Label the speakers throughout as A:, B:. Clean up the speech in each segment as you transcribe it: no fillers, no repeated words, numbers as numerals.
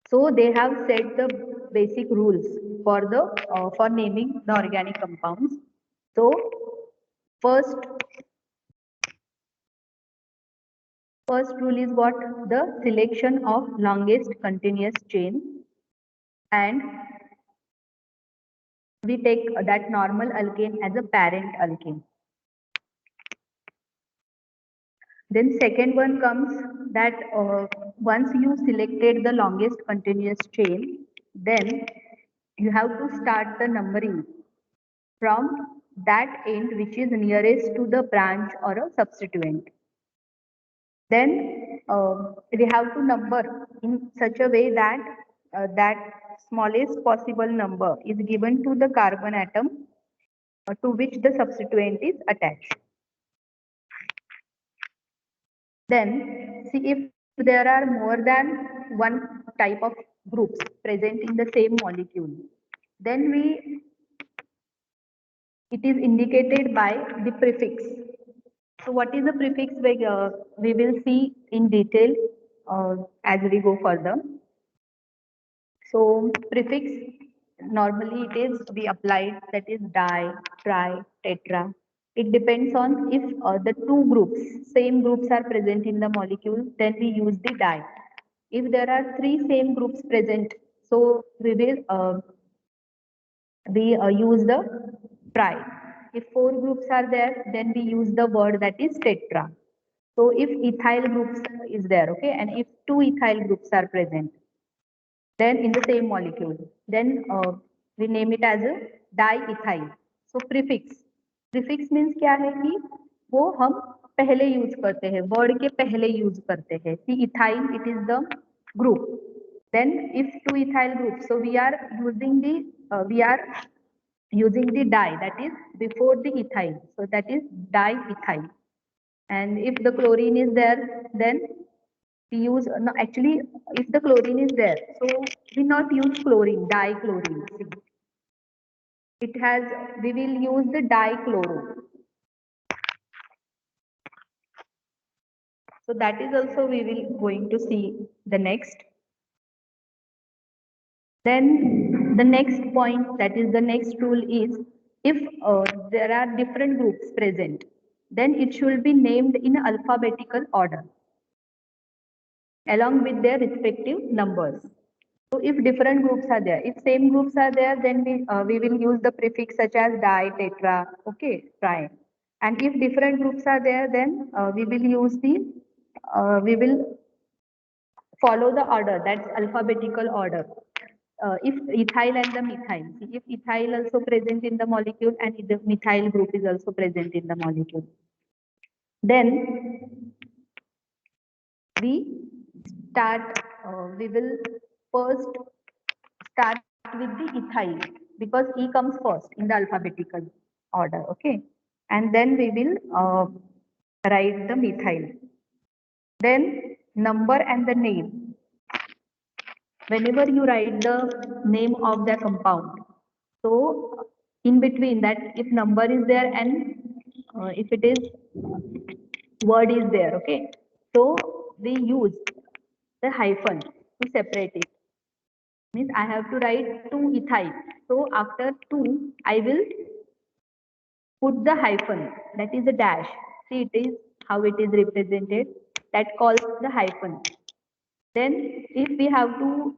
A: So they have set the basic rules for the for naming the organic compounds. So first rule is what? The selection of longest continuous chain, and we take that normal alkane as a parent alkane. Then second one comes that once you selected the longest continuous chain, then you have to start the numbering from that end which is nearest to the branch or a substituent. Then we have to number in such a way that that smallest possible number is given to the carbon atom to which the substituent is attached. Then see if there are more than one type of groups present in the same molecule, then it is indicated by the prefix. So what is the prefix? We will see in detail as we go further. So prefix, normally it is be applied, that is di, tri, tetra. It depends on if the two groups, same groups are present in the molecule, then we use the di. If there are three same groups present, so we will use the tri. If four groups are there, then we use the word that is tetra. So if ethyl groups is there, okay, and if two ethyl groups are present, then in the same molecule, then we name it as a diethyl. So prefix means क्या है कि वो हम पहले use करते हैं, word के पहले यूज करते हैं. See ethyl, it is the group. Then if two ethyl groups, so we are using the di, that is before the ethyl, so that is diethyl. And if the chlorine is there, then we use, no, actually if the chlorine is there, so we not use chlorine, dichlorine. It has, we will use the dichloro. So that is also we will going to see the next. Then the next point, that is the next rule is, if there are different groups present, then it should be named in alphabetical order along with their respective numbers. So if different groups are there, if same groups are there, then we will use the prefix such as di, tetra, okay, tri. And if different groups are there, then we will use we will follow the order, that's alphabetical order. If ethyl and the methyl, if ethyl also present in the molecule and if the methyl group is also present in the molecule, then we will first start with the ethyl because E comes first in the alphabetical order, okay, and then we will write the methyl. Then number and the name. Whenever you write the name of the compound, so in between that, if number is there and if it is word is there, okay, so we use the hyphen to separate it. Means I have to write 2 ethyl. So after 2, I will put the hyphen, that is a dash. See, it is how it is represented. That calls the hyphen. Then if we have to,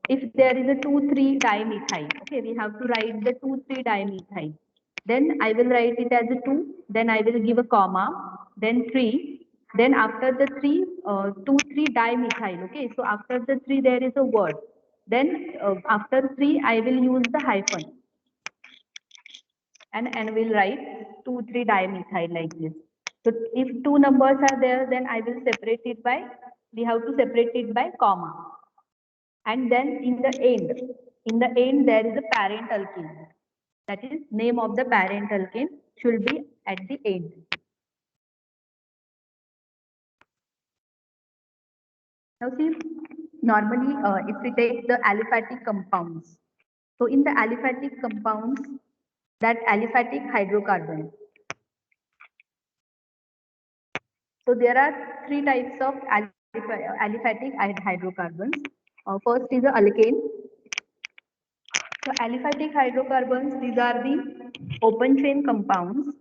A: if there is a 2,3 dimethyl, okay, we have to write the 2,3 dimethyl. Then I will write it as a 2, then I will give a comma, then 3. Then after the 3, 2,3 dimethyl, okay, so after the 3 there is a word. Then after 3 I will use the hyphen and we'll write 2,3 dimethyl like this. So if two numbers are there, then I will separate it by, we have to separate it by comma. And then in the end there is a parent alkene. That is, name of the parent alkene should be at the end. Now see, normally if we take the aliphatic compounds, so in the aliphatic compounds, that aliphatic hydrocarbon. So there are 3 types of aliphatic hydrocarbons. First is the alkane. So aliphatic hydrocarbons, these are the open chain compounds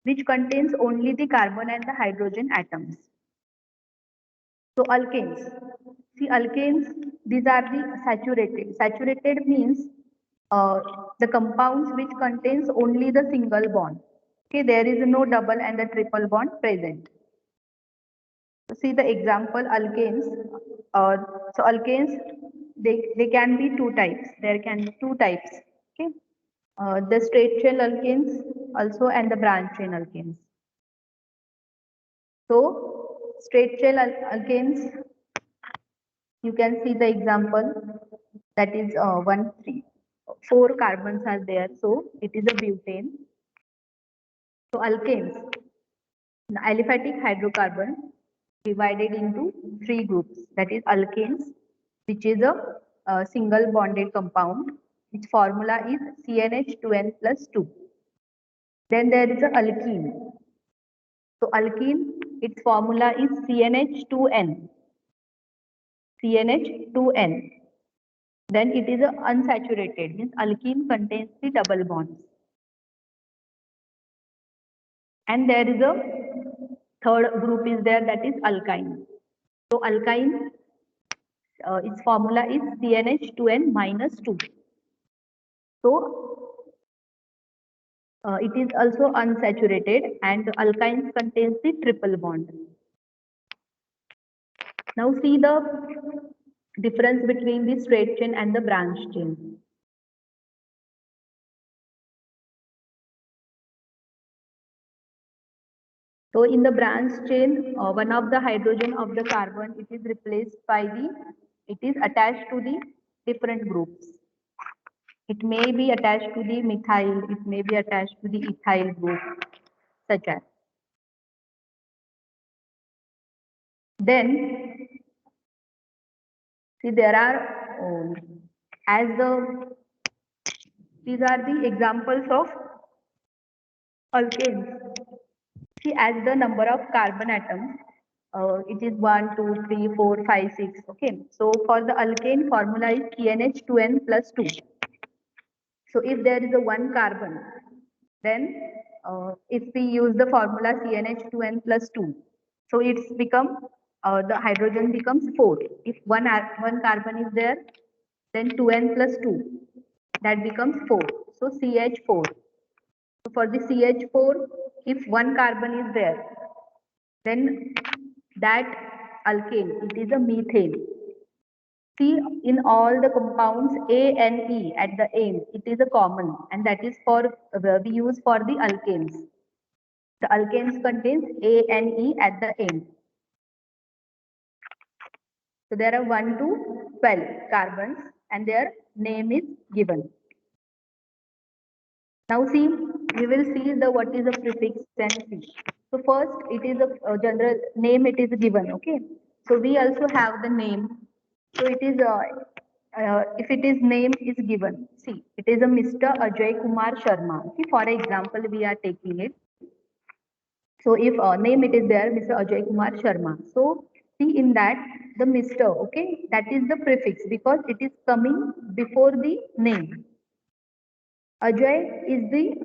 A: which contains only the carbon and the hydrogen atoms. So alkanes. See alkanes, these are the saturated. Saturated means the compounds which contains only the single bond. Okay, there is no double and the triple bond present. So see the example alkanes. Uh, so alkanes, they can be two types. There can be two types. Okay, the straight chain alkanes also and the branch chain alkanes. So straight chain alkanes, you can see the example that is 1, 3, 4 carbons are there. So it is a butane. So alkanes, the aliphatic hydrocarbon divided into 3 groups. That is alkanes, which is a single bonded compound. Its formula is CnH2n plus 2. Then there is a alkene. So alkene, its formula is CnH2n. CnH2n. Then it is a unsaturated, means alkene contains the double bonds. And there is a third group is there, that is alkyne. So alkyne, its formula is CnH2n minus 2. So it is also unsaturated and alkynes contains the triple bond. Now see the difference between the straight chain and the branch chain. So in the branch chain, one of the hydrogen of the carbon, it is replaced by it is attached to the different groups. It may be attached to the methyl, it may be attached to the ethyl group, such as. Then, see there are, these are the examples of alkanes. See, as the number of carbon atoms, it is 1, 2, 3, 4, 5, 6. Okay. So for the alkane formula is CnH2n plus 2. So if there is a one carbon, then if we use the formula CnH2n plus 2, so it's become the hydrogen becomes 4. If one carbon is there, then 2n plus 2, that becomes 4. So CH4. So for the CH4, if one carbon is there, then that alkane, it is a methane. See, in all the compounds A and E at the end, it is a common, and that is for we use for the alkanes. The alkanes contains A and E at the end. So there are 1 to 12 carbons, and their name is given. Now see, we will see the what is a prefix and C. So first, it is a general name. It is given. Okay. So we also have the name. So it is if it is name is given. See, it is a Mr. Ajay Kumar Sharma. Okay. For example, we are taking it. So if name it is there, Mr. Ajay Kumar Sharma. So see in that the Mr. Okay, that is the prefix because it is coming before the name. Ajay is the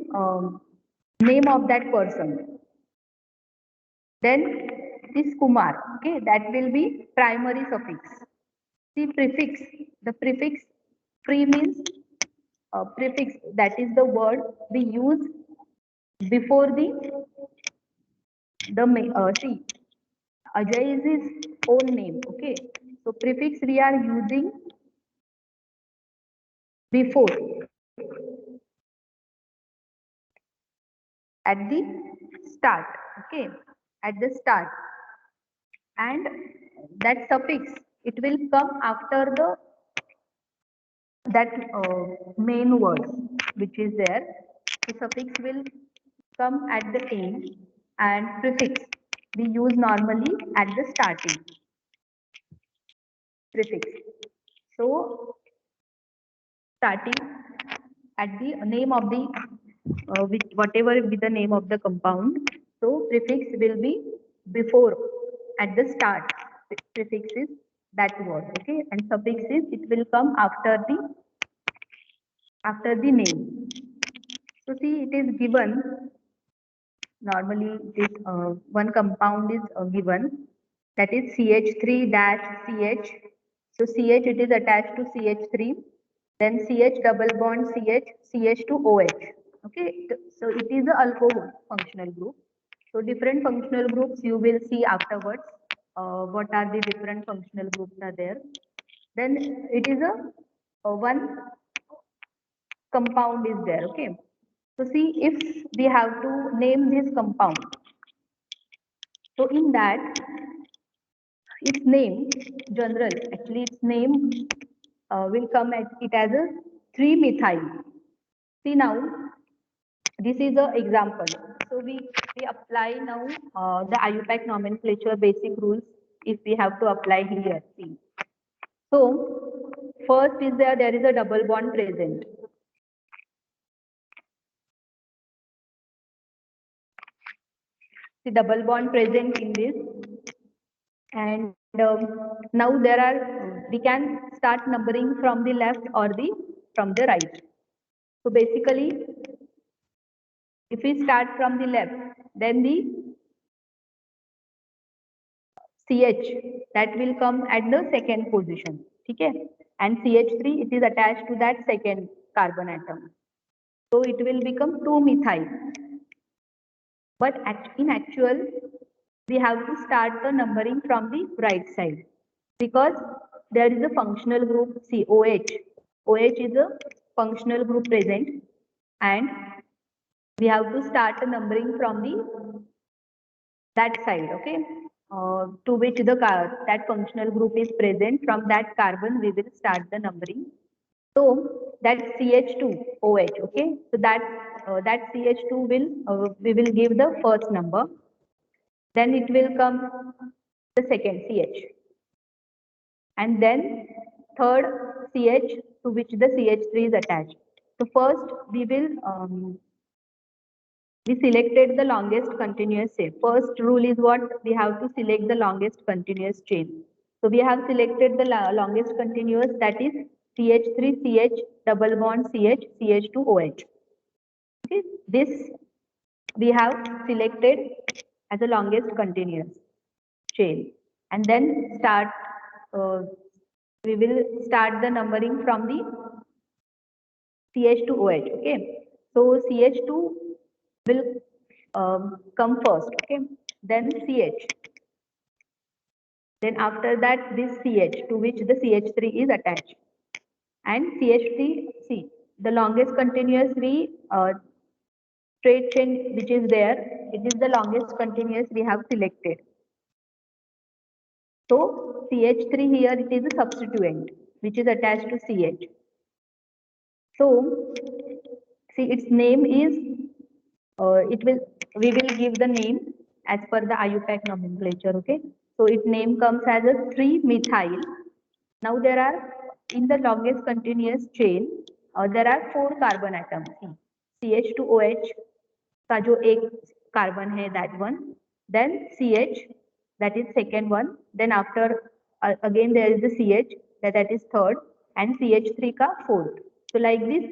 A: name of that person. Then this Kumar, okay, that will be primary suffix. The prefix, the prefix pre means prefix, that is the word we use before see, Ajay is his own name, okay. So prefix we are using before at the start, okay, at the start, and that suffix it will come after the that main word which is there. The suffix will come at the end and prefix we use normally at the starting prefix. So starting at the name of the whatever be the name of the compound. So prefix will be before at the start. prefix is that word, okay, and suffix is it will come after the name. So see, it is given normally. This one compound is given, that is CH3 dash CH. So CH, it is attached to CH3, then CH double bond CH, CH to OH. Okay, so it is a alcohol functional group. So different functional groups you will see afterwards. What are the different functional groups are there? Then it is a one compound is there. Okay, so see, if we have to name this compound, so in that its name general, actually its name will come at it as a 3-methyl. See now, this is the example. So we apply now the IUPAC nomenclature basic rules if we have to apply here. See, so first is there is a double bond present. The double bond present in this, and now we can start numbering from the left or from the right. So basically, if we start from the left, then the CH that will come at the second position, okay, and CH3 it is attached to that second carbon atom. So it will become 2-methyl. But in actual, we have to start the numbering from the right side because there is a functional group COH. OH is a functional group present, and we have to start the numbering from that side, okay, to which that functional group is present. From that carbon, we will start the numbering. So that CH2OH, okay. So that CH2 we will give the first number. Then it will come the second CH, and then third CH to which the CH3 is attached. So first we selected the longest continuous chain. First rule is what? We have to select the longest continuous chain. So we have selected the longest continuous, that is CH3 CH double bond CH CH2 OH. Okay, this we have selected as the longest continuous chain, and then we will start the numbering from the CH2OH. Okay, so CH2 will come first. Okay, then CH. Then after that, this CH to which the CH3 is attached, and CH3. See, the longest continuous straight chain which is there, it is the longest continuous we have selected. So CH3 here, it is a substituent which is attached to CH. So see, its name is we will give the name as per the IUPAC nomenclature. Okay, so its name comes as a 3-methyl. Now there are in the longest continuous chain there are 4 carbon atoms. CH2OH का जो एक carbon है, that one, then CH, that is second one, then after again there is the CH, that is third, and CH3 का fourth. So like this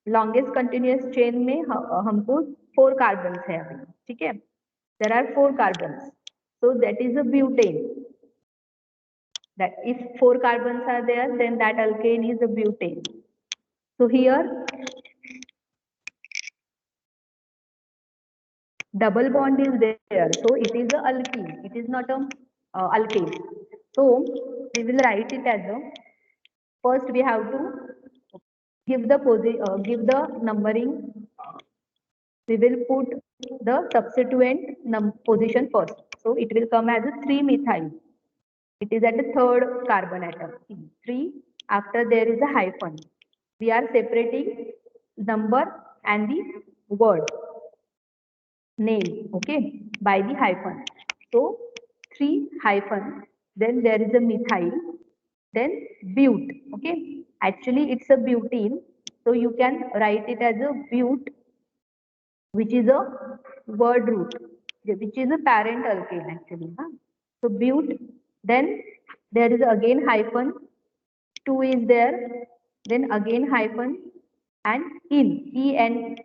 A: longest continuous chain में हमको 4 carbons है अभी, ठीक है, there are 4 carbons, so that is a butane. That if 4 carbons are there, then that alkane is a butane. So here double bond is there, so it is a alkene, it is not a alkane. So we will write it as a, first we have to give the numbering. We will put the substituent position first, so it will come as a 3-methyl. It is at the third carbon atom, 3. After there is a hyphen. We are separating number and the word name, okay, by the hyphen. So 3 hyphen, then there is a methyl, then but, okay. Actually it's a butene, so you can write it as a but, which is a word root, which is a parent alkane actually. Huh? So but Then there is again hyphen, 2 is there, then again hyphen and in, en.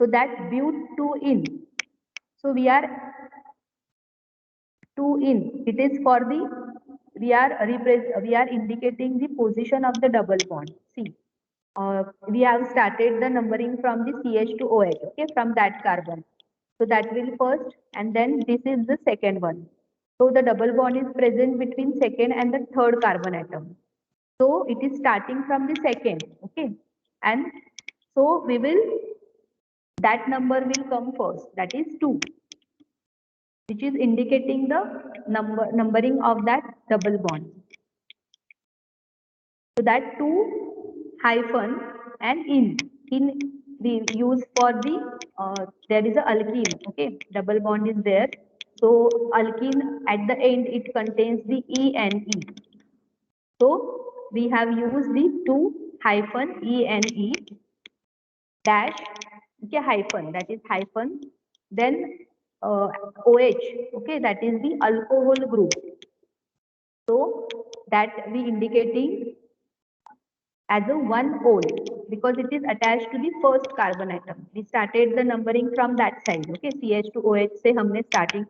A: So that but to in. So we are to in. It is for the we are indicating the position of the double bond. See, we have started the numbering from the CH to OH. Okay, from that carbon. So that will first, and then this is the second one. So the double bond is present between second and the third carbon atom. So it is starting from the second. Okay, and so we will that number will come first. That is 2, which is indicating the numbering of that double bond. So that 2 hyphen and in we use for the there is a alkene. Okay, double bond is there. So alkene at the end it contains the E and E. So we have used the 2 hyphen E and E dash, okay, hyphen, that is hyphen, then OH, okay, that is the alcohol group. So that we indicating as a one ol because it is attached to the first carbon atom. We started the numbering from that side. Okay, CH to OH से हमने starting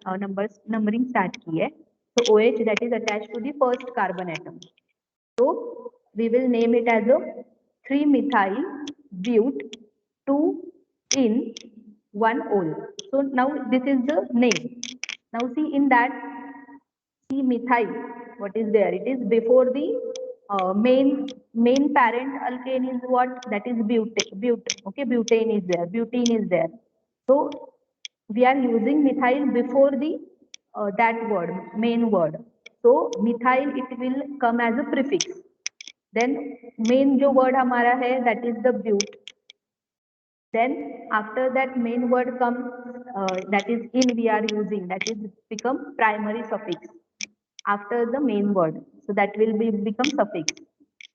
A: numbering start की है. So OH that is attached to the first carbon atom. So we will name it as a 3-methyl but 2 in 1 ol. So now this is the name. Now see in that, see methyl, what is there? It is before the main parent alkane is what? That is okay, butane is there, butene is there. So we are using methyl before the that word, main word. So methyl it will come as a prefix. Then main जो word हमारा है that is the but. Then after that main word comes that is in we are using, that is become primary suffix after the main word. So that will be become suffix.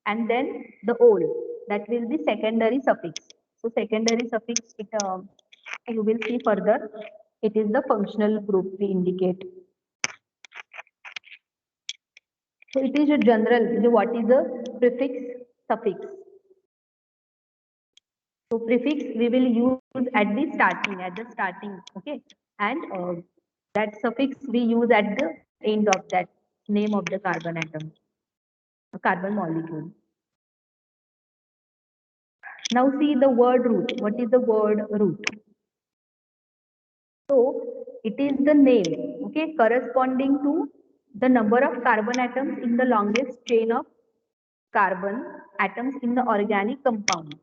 A: And then the ol, that will be secondary suffix. So secondary suffix it you will see further. It is the functional group we indicate. So it is a general. What is a prefix, suffix? So prefix we will use at the starting, okay, and that suffix we use at the end of that name of the carbon atom, a carbon molecule. Now see the word root. What is the word root? So it is the name, okay, corresponding to the number of carbon atoms in the longest chain of carbon atoms in the organic compound.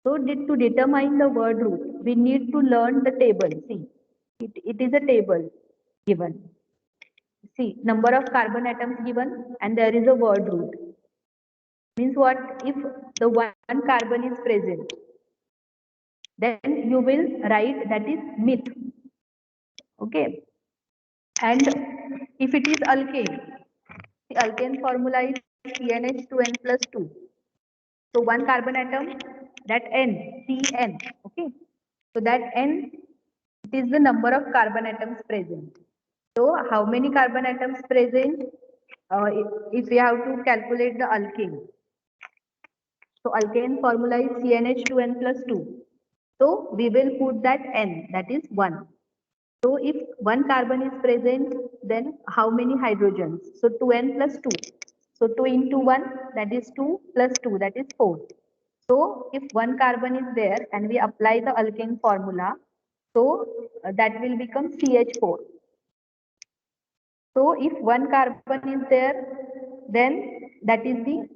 A: So to determine the word root, we need to learn the table. See, it is a table given. See, number of carbon atoms given and there is a word root. Means what? If the one carbon is present, then you will write that is meth. Okay. And if it is alkane, the alkane formula is CnH2n plus 2. So one carbon atom, that N, Cn, okay. So that N, it is the number of carbon atoms present. So how many carbon atoms present? If we have to calculate the alkane. So alkane formula is CnH2n plus 2. So we will put that N, that is 1. So if one carbon is present, then how many hydrogens? So 2n plus 2. So 2 into 1, that is 2 plus 2, that is 4. So if one carbon is there and we apply the alkane formula, so that will become CH4. So if one carbon is there, then that is the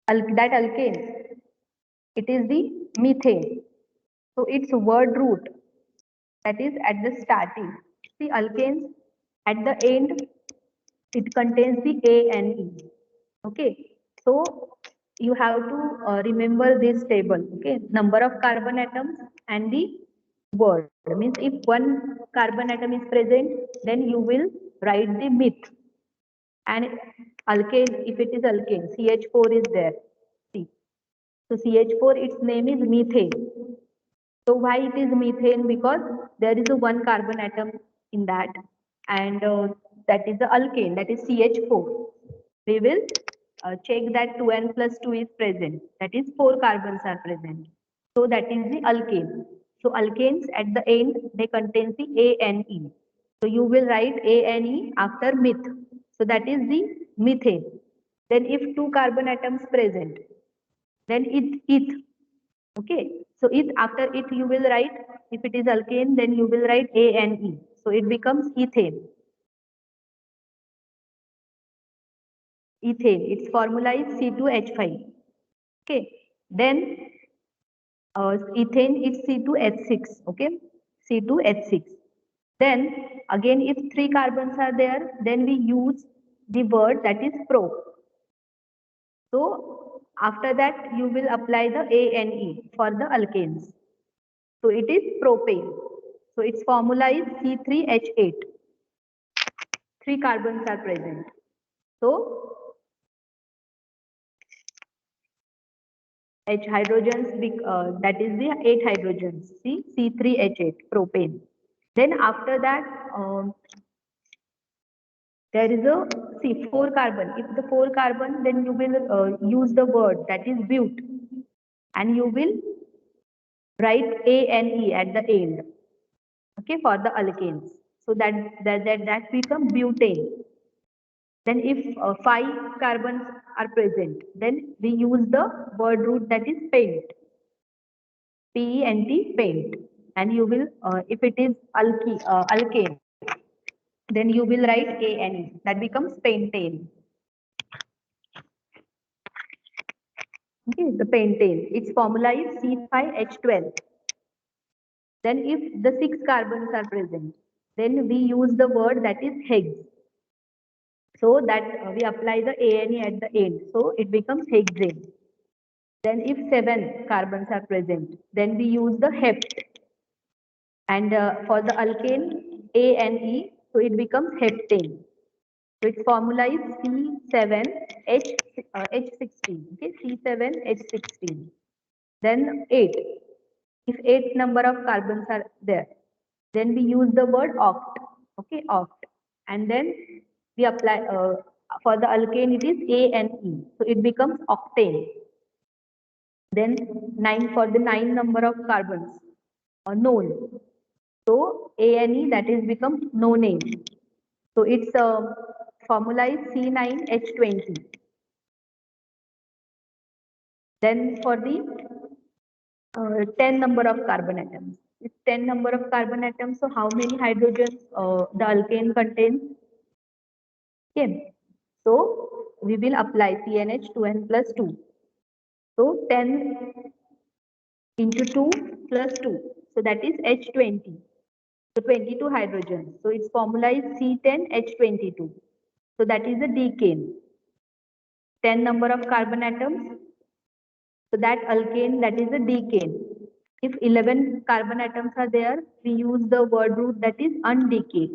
A: that alkane. It is the methane. So its word root, that is at the starting. See alkanes at the end it contains the A and E. Okay. So you have to remember this table. Okay. Number of carbon atoms and the word. Means if one carbon atom is present, then you will write the meth. And alkane, if it is alkane, CH4 is there. See. So CH4, its name is methane. So why it is methane? Because there is a one carbon atom in that. and that is the alkane, that is CH4. We will check that 2n plus 2 is present. That is 4 carbons are present. So that is the alkane. So alkanes at the end, they contain the ANE. So you will write ANE after meth. So that is the methane. Then if 2 carbon atoms present, then it. Okay. So it, after it you will write, if it is alkane, then you will write ANE. So it becomes ethane. Ethane, its formula is C2H5. Okay. Then ethane is C2H6. Okay. C2H6. Then again, if 3 carbons are there, then we use the word that is pro. So after that, you will apply the ANE for the alkanes. So it is propane. So its formula is C3H8. 3 carbons are present. So H hydrogens, that is the 8 hydrogens. See, C3H8, propane. Then after that, there is a, see, 4 carbon. If the 4 carbon, then you will use the word that is but, and you will write ANE at the end. Okay, for the alkanes. So that becomes butane. Then if 5 carbons are present, then we use the word root that is paint. PENT, paint. And you will, if it is alkane, then you will write ANE. That becomes pentane. Okay, the pentane. Its formula is C5H12. Then if the 6 carbons are present, then we use the word that is hex. So that we apply the ANE at the end. So it becomes hexane. Then if 7 carbons are present, then we use the hept. And for the alkane, ANE, so it becomes heptane. So its formula is C7H16. Okay, C7H16. Then 8. If 8 number of carbons are there, then we use the word oct. Okay, oct. And then we apply, for the alkane it is ANE. So it becomes octane. Then 9, for the 9 number of carbons, known. So ANE, that is become nonane. So its formula is C9H20. Then for the 10 number of carbon atoms. It's 10 number of carbon atoms. So how many hydrogens the alkane contains? Okay. So we will apply CnH2n plus 2. So 10 into 2 plus 2. So that is H20. So 22 hydrogens. So its formula is C10H22. So that is a decane. 10 number of carbon atoms. So that alkane, that is a decane. If 11 carbon atoms are there, we use the word root that is undecay.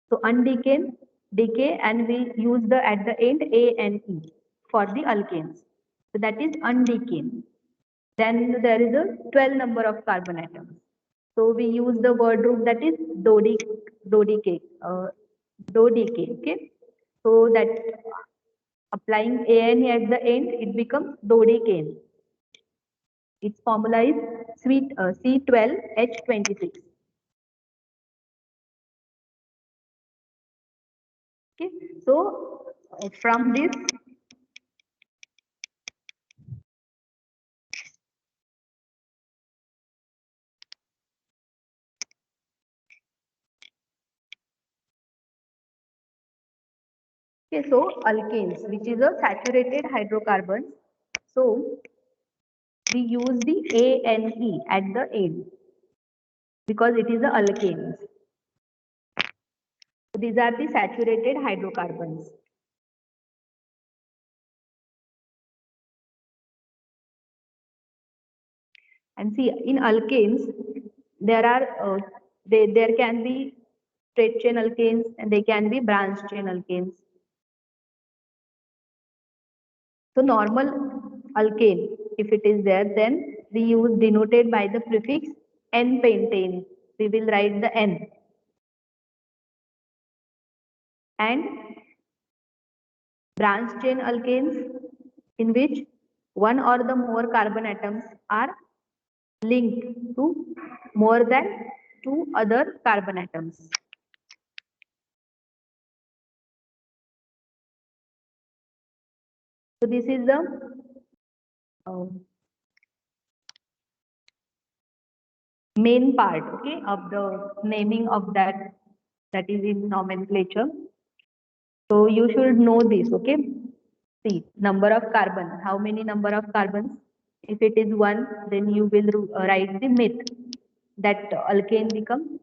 A: So undecay, decay, and we use the at the end ANE for the alkanes. So that is undecay. Then there is a 12 number of carbon atoms. So we use the word root that is dodecay, dodecay. Okay. So that applying ANE at the end, it becomes dodecane. Its formula is C12H26. Okay, so from this, okay, so alkanes, which is a saturated hydrocarbons. So we use the ANE at the end because it is a alkanes. So these are the saturated hydrocarbons. And see, in alkanes, there are there can be straight chain alkanes and they can be branch chain alkanes. So normal alkane, if it is there, then we use denoted by the prefix N-pentane. We will write the N. and branch chain alkanes, in which one or the more carbon atoms are linked to more than two other carbon atoms. So this is the main part, okay, of the naming of that is in nomenclature. So you should know this, okay. See, number of carbon. How many number of carbons? If it is one, then you will write the myth that alkane become.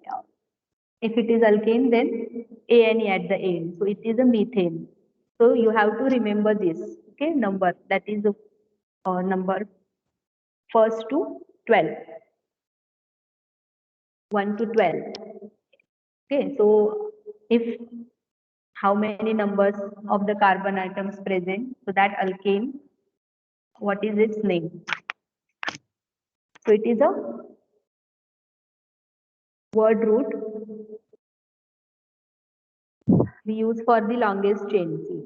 A: If it is alkane, then ane at the end. So it is a methane. So you have to remember this, okay, number. That is number first to 12. 1 to 12. Okay, so if how many numbers of the carbon atoms present, so that alkane, what is its name? So it is a word root we use for the longest chain. See,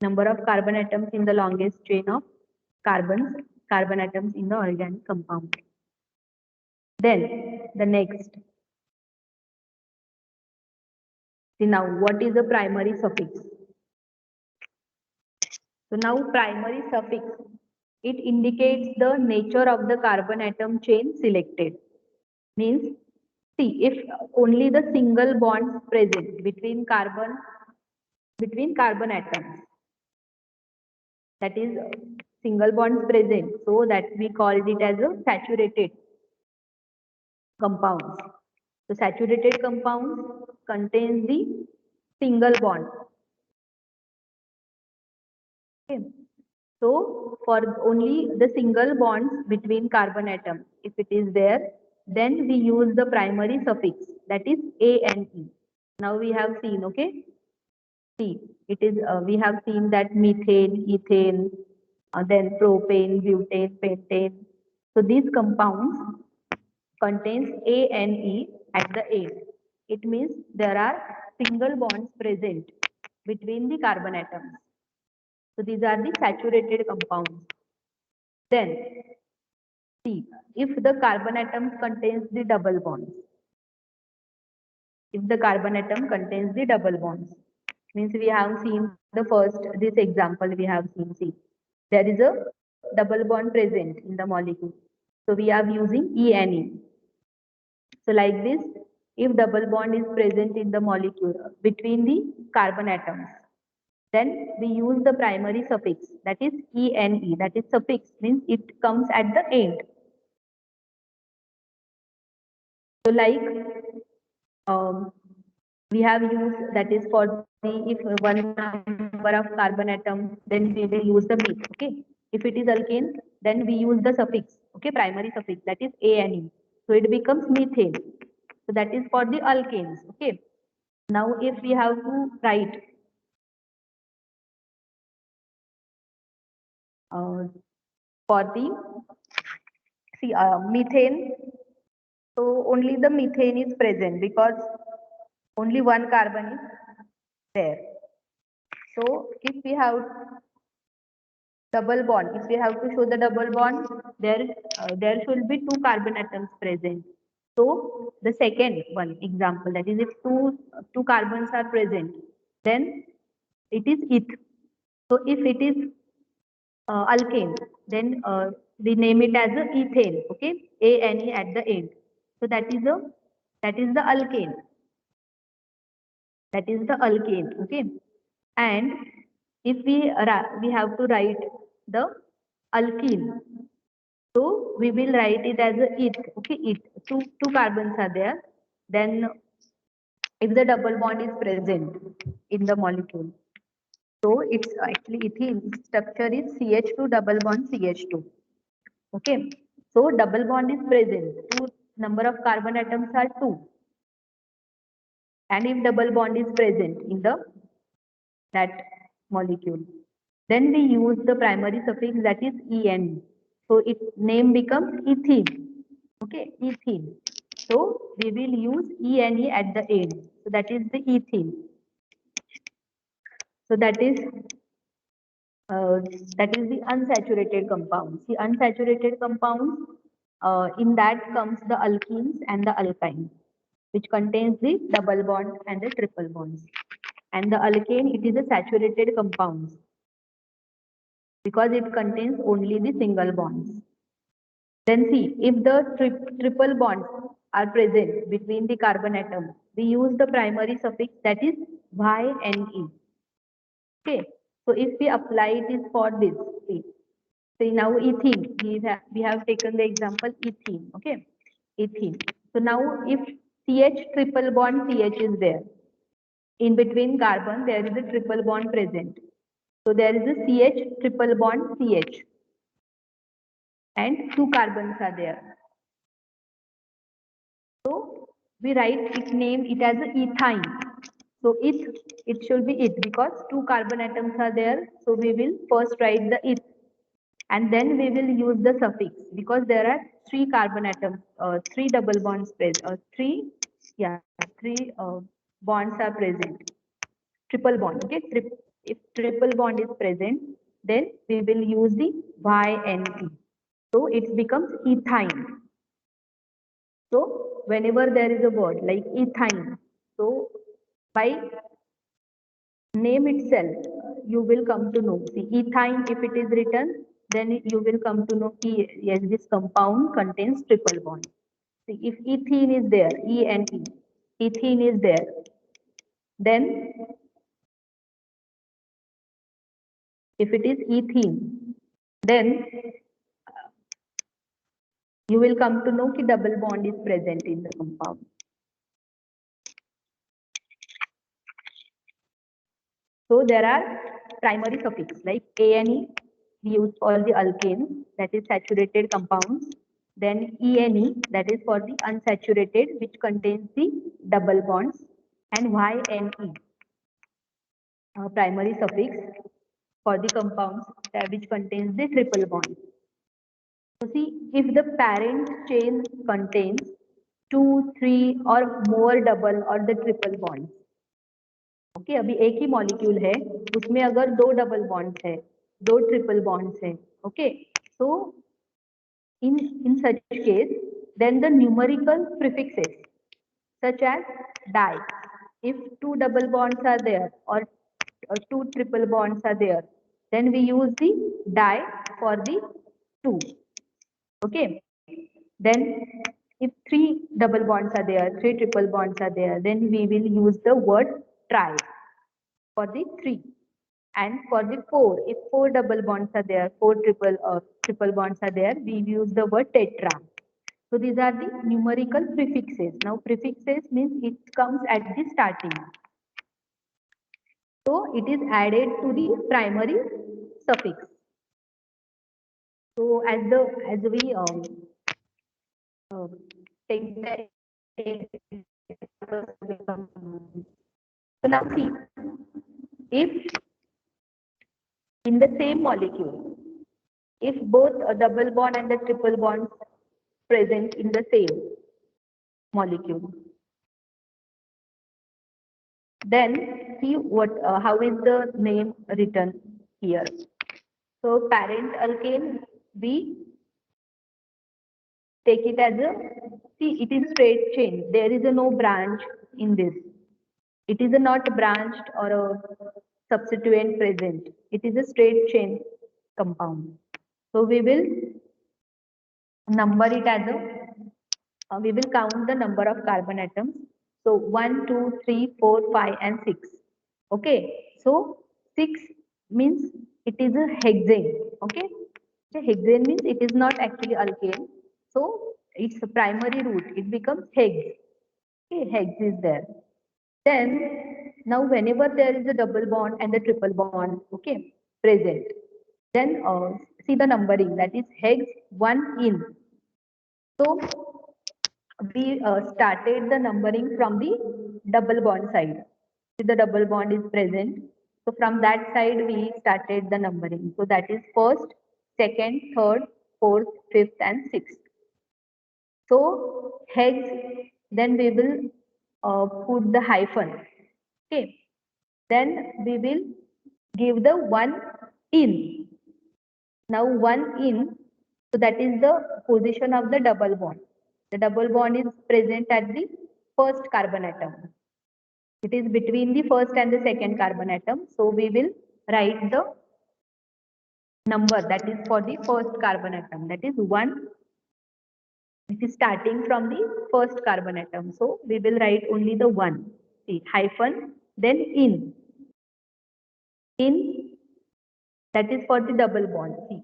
A: number of carbon atoms in the longest chain of carbon atoms in the organic compound. Then the next. See now, what is the primary suffix? So now primary suffix, it indicates the nature of the carbon atom chain selected. Means, see, if only the single bonds present between carbon atoms, that is single bonds present, so that we called it as a saturated compounds. So saturated compounds contains the single bond. Okay. So for only the single bonds between carbon atoms, if it is there, then we use the primary suffix, that is ane. Now we have seen, okay. See, it is we have seen that methane, ethane, then propane, butane, pentane. So these compounds contains ane at the end. It means there are single bonds present between the carbon atoms. So these are the saturated compounds. Then see, if the carbon atom contains the double bonds, if the carbon atom contains the double bonds, means we have seen the first, this example we have seen, see, there is a double bond present in the molecule. So we are using ene. So like this, if double bond is present in the molecule between the carbon atoms, then we use the primary suffix, that is ene, that is suffix, means it comes at the end. So like we have used, that is for the, if one number of carbon atoms, then we will use the meth, okay. If it is alkane, then we use the suffix, okay, primary suffix, that is ane. So it becomes methane. So that is for the alkanes, okay. Now if we have to write for the, see, methane, so only the methane is present because only one carbon is there. So if we have double bond, if we have to show the double bond, there should be two carbon atoms present. So the second one example, that is if two carbons are present, then it is eth. So if it is alkane, then we name it as a ethane, okay, ane at the end. So that is the alkane. That is the alkane, okay. And if we have to write the alkene, so we will write it as a eth, okay. Two carbons are there, then if the double bond is present in the molecule, so it's actually ethene structure is CH2 double bond CH2, okay. So double bond is present, two number of carbon atoms are 2, and if double bond is present in the that molecule, then we use the primary suffix, that is en. So its name becomes ethene. Okay, ethene. So we will use ene at the end. So that is the ethene. So that is the unsaturated compounds. The unsaturated compounds, in that comes the alkenes and the alkynes, which contains the double bond and the triple bonds. And the alkane, it is a saturated compound because it contains only the single bonds. Then see, if the triple bonds are present between the carbon atoms, we use the primary suffix that is YNE. Okay, so if we apply this for this, see now ethene, we have taken the example ethene, okay, ethene. So now if CH triple bond CH is there, in between carbon there is a triple bond present. So there is a CH triple bond CH and two carbons are there. So we write it, name it as a ethyne. So it should be it because two carbon atoms are there. So we will first write the it and then we will use the suffix because there are three carbon atoms, three double bonds present, three bonds are present. Triple bond, okay. If triple bond is present, then we will use the YNE. So it becomes ethyne. So whenever there is a word like ethyne, so by name itself, you will come to know. See, ethyne, if it is written, then you will come to know, yes, this compound contains triple bond. See, if ethene is there, ENE, ethene is there, then if it is ethene, then you will come to know that double bond is present in the compound. So there are primary suffix like ANE, we use for the alkanes, that is saturated compounds. Then ENE, that is for the unsaturated, which contains the double bonds. And YNE, primary suffix for the compounds which contains the triple bond. So see, if the parent chain contains 2, 3 or more double or the triple bonds, okay अभी एक ही molecule है उसमें अगर दो double bonds है दो triple bonds है okay so in such case then the numerical prefixes such as di, if two double bonds are there or two triple bonds are there, then we use the di for the two, okay. Then if three double bonds are there, three triple bonds are there, then we will use the word tri for the 3. And for the 4, if 4 double bonds are there, 4 triple bonds are there, we use the word tetra. So these are the numerical prefixes. Now prefixes means it comes at the starting. So it is added to the primary suffix. So as we take that, so now see, if in the same molecule, if both a double bond and the triple bonds present in the same molecule, then see what how is the name written here. So parent alkane, we take it as a, see it is straight chain. There is a no branch in this. It is a not branched or a substituent present. It is a straight chain compound. So we will number it as a, we will count the number of carbon atoms. So 1, 2, 3, 4, 5 and 6. Okay. So 6 means it is a hexane. Okay. So hexane means it is not actually alkane. So its primary root, it becomes hex. Okay, hex is there. Then now whenever there is a double bond and the triple bond, okay, present, then see the numbering, that is hex 1 in. So we started the numbering from the double bond side. See the double bond is present. So from that side we started the numbering. So that is first, second, third, fourth, fifth and sixth. So hex, then we will put the hyphen. Okay. Then we will give the one in. Now one in, so that is the position of the double bond. The double bond is present at the first carbon atom. It is between the first and the second carbon atom. So we will write the number that is for the first carbon atom. That is 1. It is starting from the first carbon atom. So we will write only the 1. See, hyphen, then in. In, that is for the double bond. See.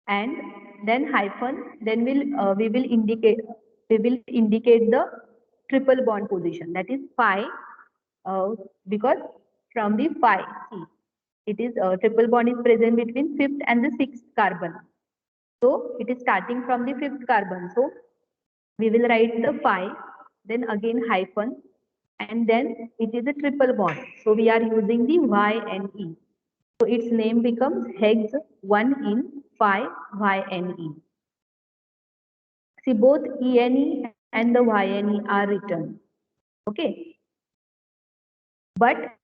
A: And then hyphen, then we will indicate the triple bond position, that is phi, because from the phi, see, it is triple bond is present between fifth and the sixth carbon, so it is starting from the fifth carbon, so we will write the phi, then again hyphen, and then it is a triple bond, so we are using the y and e, so its name becomes hex 1 in phi YNE. See, both ENE and the YNE are written. Okay. But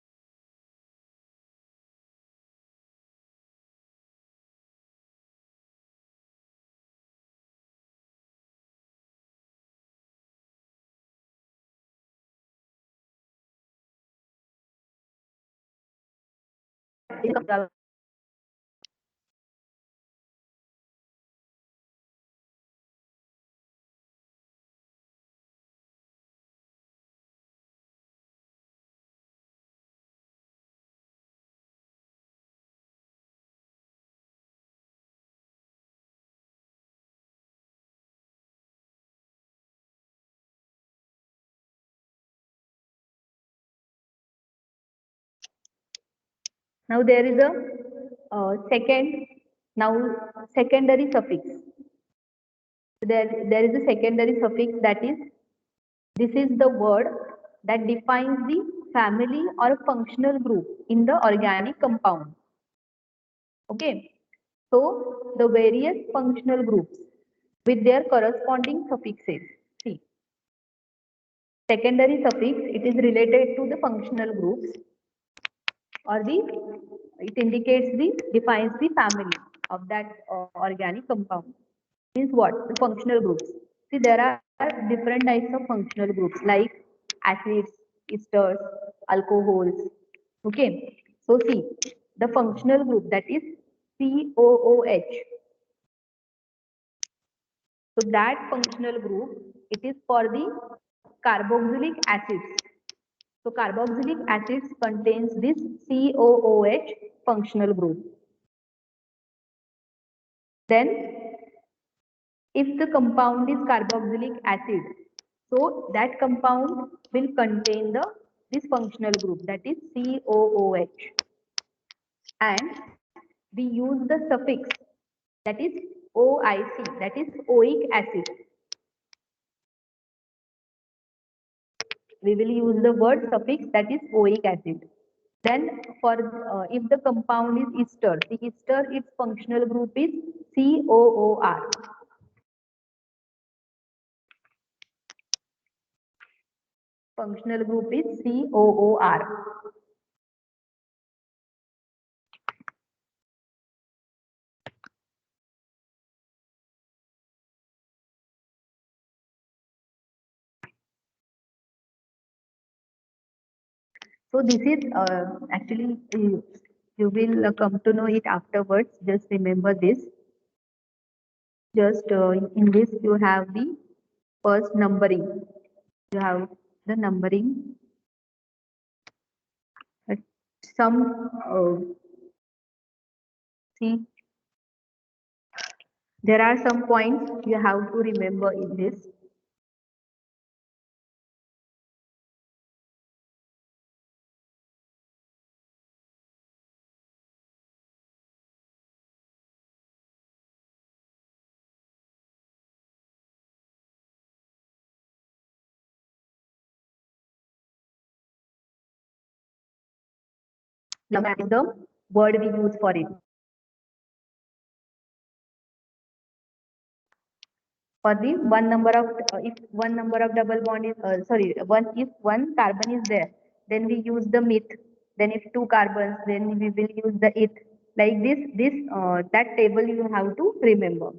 A: now there is a secondary suffix. There is a secondary suffix, that is, this is the word that defines the family or functional group in the organic compound. Okay. So the various functional groups with their corresponding suffixes. See, secondary suffix, it is related to the functional groups, or the it indicates the defines the family of that organic compound. Means what? The functional groups. See, there are different types of functional groups like acids, esters, alcohols. Okay. So see, the functional group, that is COOH. So that functional group, it is for the carboxylic acids. So carboxylic acids contains this COOH functional group. Then if the compound is carboxylic acid, so that compound will contain this functional group, that is COOH. And we use the suffix, that is OIC, that is oic acid. We will use the word suffix, that is oic acid. Then for if the compound is ester, the ester, its functional group is COOR. Functional group is COOR. So this is actually you will come to know it afterwards. Just remember this. Just in this you have the first numbering. You have the numbering. Some see, there are some points you have to remember in this. Now that is the word we use for it. For the one number of if one number of double bond is sorry one if one carbon is there, then we use the meth, Then if two carbons, then we will use the eth. Like this, that table you have to remember.